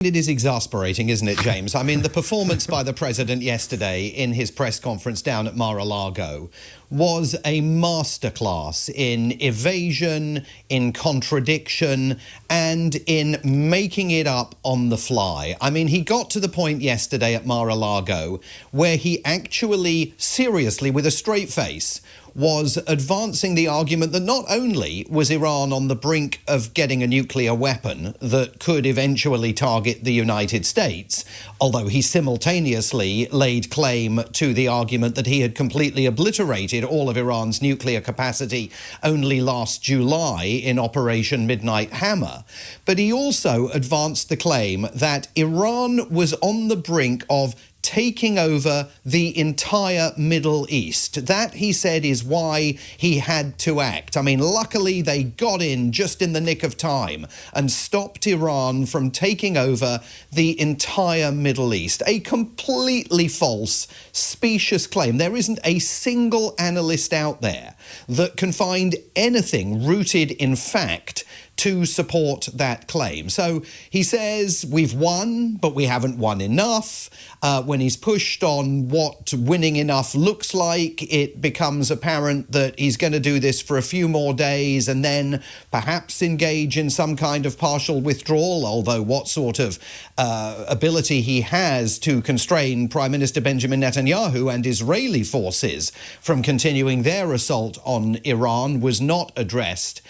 It is exasperating, isn't it, James? I mean, the performance by the president yesterday in his press conference down at Mar-a-Lago was a masterclass in evasion, in contradiction, and in making it up on the fly. I mean, he got to the point yesterday at Mar-a-Lago where he actually, seriously, with a straight face, was advancing the argument that not only was Iran on the brink of getting a nuclear weapon that could eventually target the United States, although he simultaneously laid claim to the argument that he had completely obliterated all of Iran's nuclear capacity only last July in Operation Midnight Hammer. But he also advanced the claim that Iran was on the brink of taking over the entire Middle East. That, he said, is why he had to act. I mean, luckily they got in just in the nick of time and stopped Iran from taking over the entire Middle East. A completely false, specious claim. There isn't a single analyst out there that can find anything rooted in fact to support that claim. So he says we've won, but we haven't won enough. When he's pushed on what winning enough looks like, it becomes apparent that he's going to do this for a few more days and then perhaps engage in some kind of partial withdrawal, although what sort of ability he has to constrain Prime Minister Benjamin Netanyahu and Israeli forces from continuing their assault on Iran was not addressed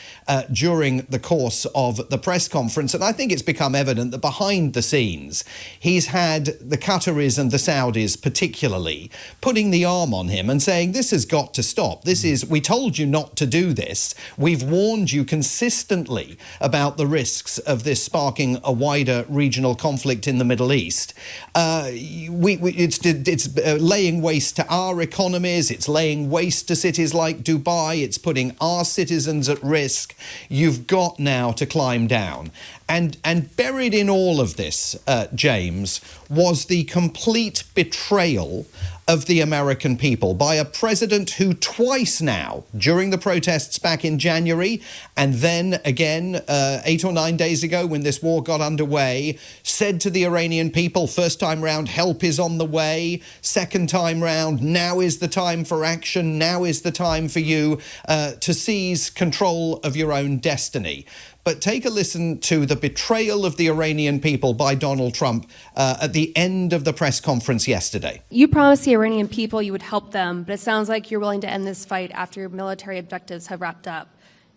during the course of the press conference. And I think it's become evident that behind the scenes, he's had the Qataris and the Saudis particularly putting the arm on him and saying, this has got to stop. This is, we told you not to do this. We've warned you consistently about the risks of this sparking a wider regional conflict in the Middle East. It's laying waste to our economies. It's laying waste to cities like Dubai. It's putting our citizens at risk. You've got now to climb down. And buried in all of this, James, was the complete betrayal of the American people by a president who twice now, during the protests back in January, and then again 8 or 9 days ago when this war got underway, said to the Iranian people, first time round, help is on the way. Second time round, now is the time for action. Now is the time for you to seize control of your own destiny. But take a listen to the betrayal of the Iranian people by Donald Trump at the end of the press conference yesterday. You promised the Iranian people you would help them, but it sounds like you're willing to end this fight after your military objectives have wrapped up.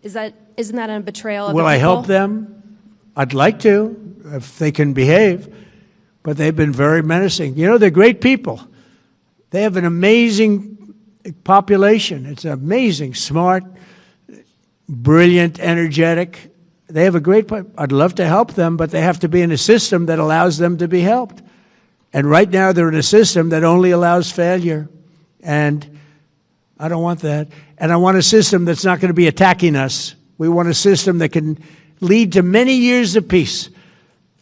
Isn't that a betrayal of the people? Will I help them? I'd like to, if they can behave. But they've been very menacing. You know, they're great people. They have an amazing population. It's amazing, smart, brilliant, energetic. They have a great point. I'd love to help them, but they have to be in a system that allows them to be helped. And right now they're in a system that only allows failure. And I don't want that. And I want a system that's not going to be attacking us. We want a system that can lead to many years of peace.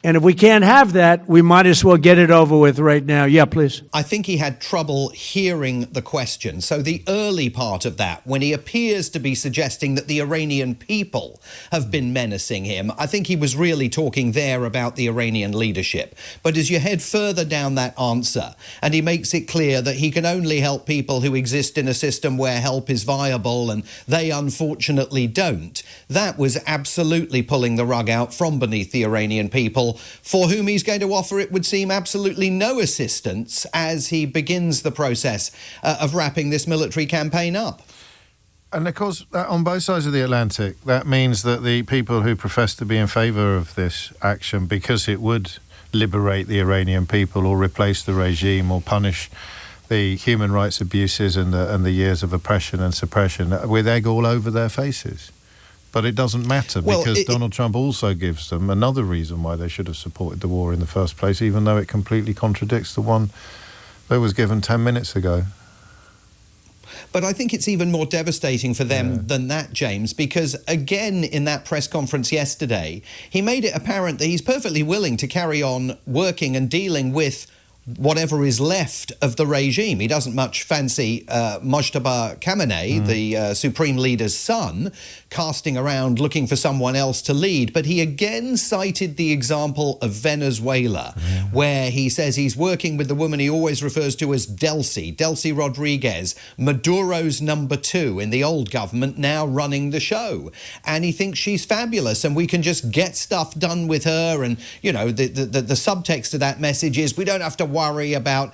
And if we can't have that, we might as well get it over with right now. Yeah, please. I think he had trouble hearing the question. So the early part of that, when he appears to be suggesting that the Iranian people have been menacing him, I think he was really talking there about the Iranian leadership. But as you head further down that answer, and he makes it clear that he can only help people who exist in a system where help is viable, and they unfortunately don't, that was absolutely pulling the rug out from beneath the Iranian people, for whom he's going to offer, it would seem, absolutely no assistance as he begins the process of wrapping this military campaign up. And of course, on both sides of the Atlantic, that means that the people who profess to be in favour of this action, because it would liberate the Iranian people or replace the regime or punish the human rights abuses and the years of oppression and suppression, with egg all over their faces. But it doesn't matter, because Donald Trump also gives them another reason why they should have supported the war in the first place, even though it completely contradicts the one that was given 10 minutes ago. But I think it's even more devastating for them than that, James, because again, in that press conference yesterday, he made it apparent that he's perfectly willing to carry on working and dealing with whatever is left of the regime. He doesn't much fancy Mojtaba Khamenei, the supreme leader's son, casting around looking for someone else to lead. But he again cited the example of Venezuela, where he says he's working with the woman he always refers to as Delcy Rodriguez, Maduro's number 2 in the old government, now running the show. And he thinks she's fabulous and we can just get stuff done with her. And, you know, the subtext of that message is we don't have to worry about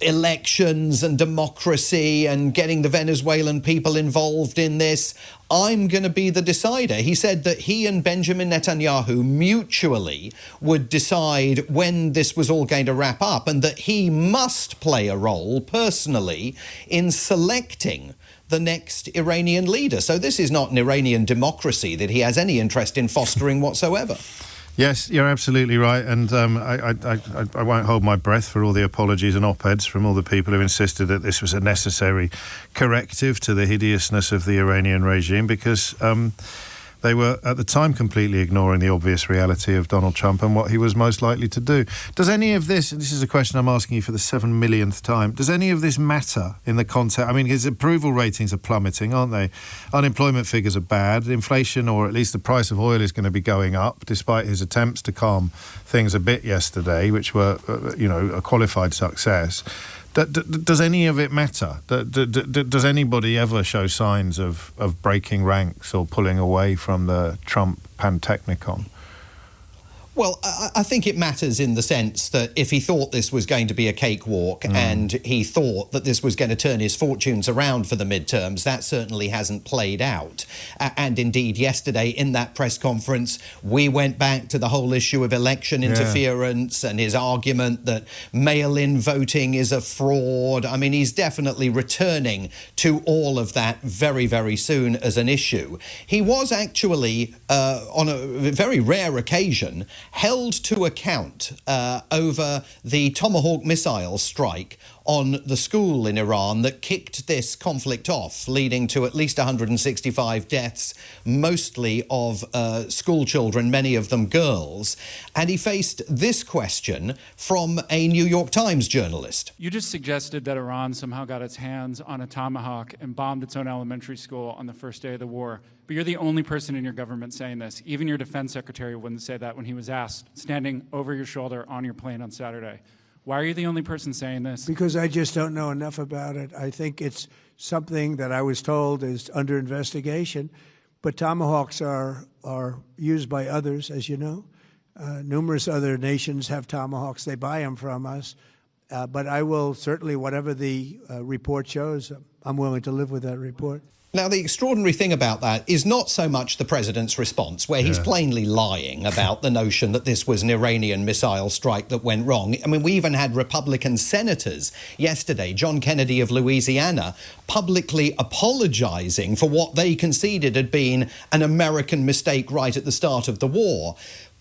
elections and democracy and getting the Venezuelan people involved in this. I'm going to be the decider. He said that he and Benjamin Netanyahu mutually would decide when this was all going to wrap up, and that he must play a role personally in selecting the next Iranian leader. So this is not an Iranian democracy that he has any interest in fostering whatsoever. Yes, you're absolutely right, and I won't hold my breath for all the apologies and op-eds from all the people who insisted that this was a necessary corrective to the hideousness of the Iranian regime, because they were at the time completely ignoring the obvious reality of Donald Trump and what he was most likely to do. Does any of this, and this is a question I'm asking you for the 7 millionth time, does any of this matter in the context? I mean, his approval ratings are plummeting, aren't they? Unemployment figures are bad. Inflation, or at least the price of oil, is going to be going up, despite his attempts to calm things a bit yesterday, which were, a qualified success. Does any of it matter? Does anybody ever show signs of breaking ranks or pulling away from the Trump pantechnicon? Well, I think it matters in the sense that if he thought this was going to be a cakewalk and he thought that this was going to turn his fortunes around for the midterms, that certainly hasn't played out. And indeed, yesterday in that press conference, we went back to the whole issue of election interference and his argument that mail-in voting is a fraud. I mean, he's definitely returning to all of that very, very soon as an issue. He was actually, on a very rare occasion, held to account over the Tomahawk missile strike on the school in Iran that kicked this conflict off, leading to at least 165 deaths, mostly of school children, many of them girls. And he faced this question from a New York Times journalist. You just suggested that Iran somehow got its hands on a Tomahawk and bombed its own elementary school on the first day of the war. But you're the only person in your government saying this. Even your defense secretary wouldn't say that when he was asked, standing over your shoulder on your plane on Saturday. Why are you the only person saying this? Because I just don't know enough about it. I think it's something that I was told is under investigation. But Tomahawks are used by others, as you know. Numerous other nations have Tomahawks. They buy them from us. But I will certainly, whatever the report shows, I'm willing to live with that report. Now, the extraordinary thing about that is not so much the president's response, where he's plainly lying about the notion that this was an Iranian missile strike that went wrong. I mean, we even had Republican senators yesterday, John Kennedy of Louisiana, publicly apologizing for what they conceded had been an American mistake right at the start of the war.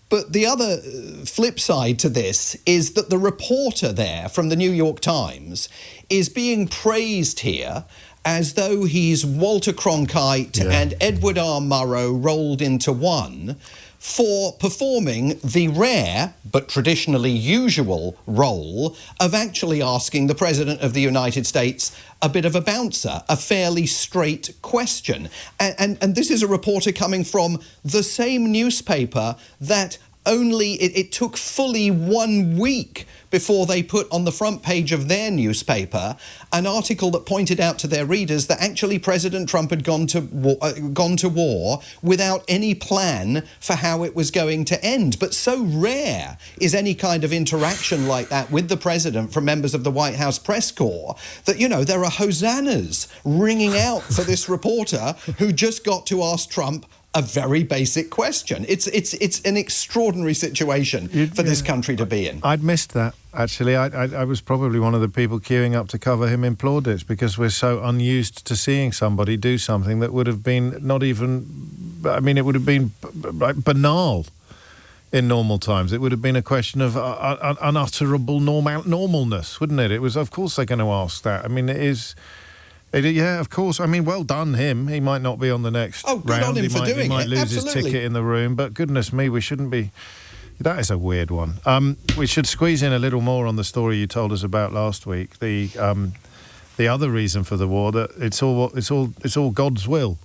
But the other flip side to this is that the reporter there from the New York Times is being praised here as though he's Walter Cronkite and Edward R. Murrow rolled into one for performing the rare but traditionally usual role of actually asking the President of the United States a bit of a bouncer, a fairly straight question. And this is a reporter coming from the same newspaper that it took fully 1 week before they put on the front page of their newspaper an article that pointed out to their readers that actually President Trump had gone to war without any plan for how it was going to end. But so rare is any kind of interaction like that with the president from members of the White House press corps that, there are hosannas ringing out for this reporter who just got to ask Trump a very basic question. It's an extraordinary situation for this country to be in. I'd missed that, actually. I was probably one of the people queuing up to cover him in plaudits because we're so unused to seeing somebody do something that would have been it would have been banal in normal times. It would have been a question of unutterable normalness, wouldn't it? It was, of course they're going to ask that. I mean, it is... Yeah, of course. I mean, well done him. He might not be on the next round. Good on him for doing it. He might lose Absolutely. his ticket in the room, but goodness me, we shouldn't be That is a weird one. We should squeeze in a little more on the story you told us about last week. The other reason for the war, that it's all God's will.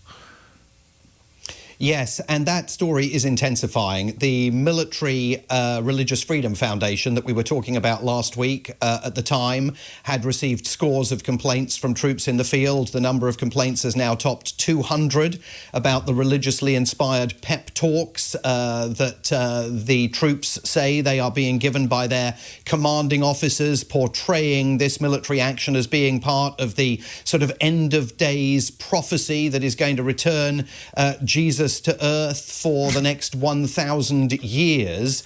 Yes, and that story is intensifying. The Military Religious Freedom Foundation that we were talking about last week at the time had received scores of complaints from troops in the field. The number of complaints has now topped 200 about the religiously inspired pep talks that the troops say they are being given by their commanding officers, portraying this military action as being part of the sort of end of days prophecy that is going to return Jesus to earth for the next 1,000 years.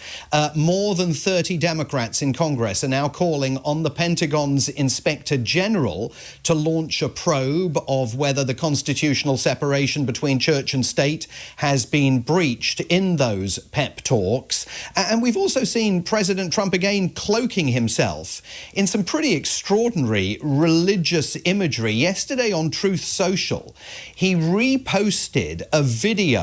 More than 30 Democrats in Congress are now calling on the Pentagon's Inspector General to launch a probe of whether the constitutional separation between church and state has been breached in those pep talks. And we've also seen President Trump again cloaking himself in some pretty extraordinary religious imagery. Yesterday on Truth Social, he reposted a video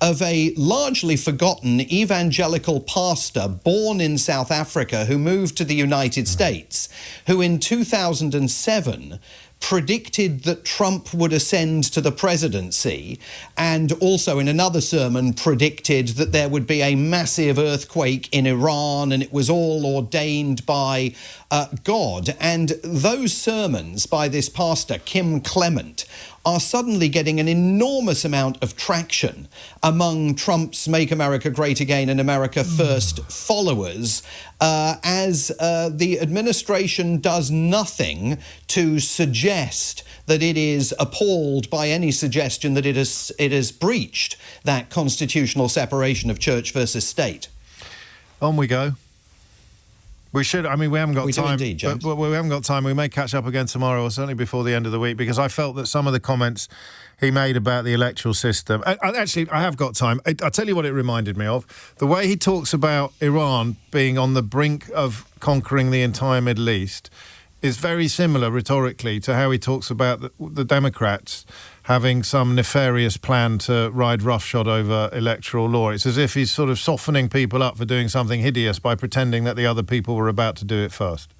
of a largely forgotten evangelical pastor born in South Africa who moved to the United States, who in 2007 predicted that Trump would ascend to the presidency, and also in another sermon predicted that there would be a massive earthquake in Iran and it was all ordained by God. And those sermons by this pastor, Kim Clement, are suddenly getting an enormous amount of traction among Trump's Make America Great Again and America First followers, as the administration does nothing to suggest that it is appalled by any suggestion that it has breached that constitutional separation of church versus state. On we go. We should. I mean, we haven't got we time. do indeed, James. But we haven't got time. We may catch up again tomorrow, or certainly before the end of the week, because I felt that some of the comments he made about the electoral system. Actually, I have got time. I'll tell you what it reminded me of. The way he talks about Iran being on the brink of conquering the entire Middle East is very similar rhetorically to how he talks about the Democrats having some nefarious plan to ride roughshod over electoral law. It's as if he's sort of softening people up for doing something hideous by pretending that the other people were about to do it first.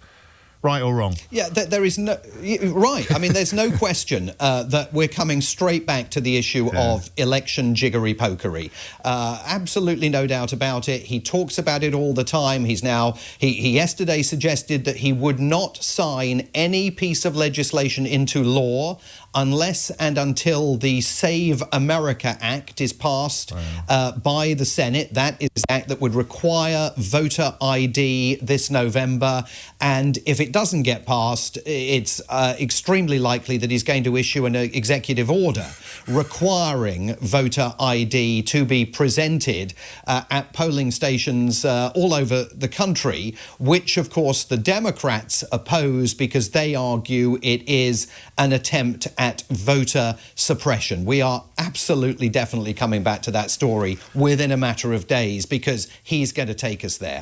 Right or wrong? Yeah, there is no... Right. I mean, there's no question that we're coming straight back to the issue of election jiggery-pokery. Absolutely no doubt about it. He talks about it all the time. He yesterday suggested that he would not sign any piece of legislation into law unless and until the Save America Act is passed by the Senate. That is the act that would require voter ID this November. And if it doesn't get passed, it's extremely likely that he's going to issue an executive order requiring voter ID to be presented at polling stations all over the country, which, of course, the Democrats oppose because they argue it is an attempt at voter suppression. We are absolutely, definitely coming back to that story within a matter of days because he's going to take us there.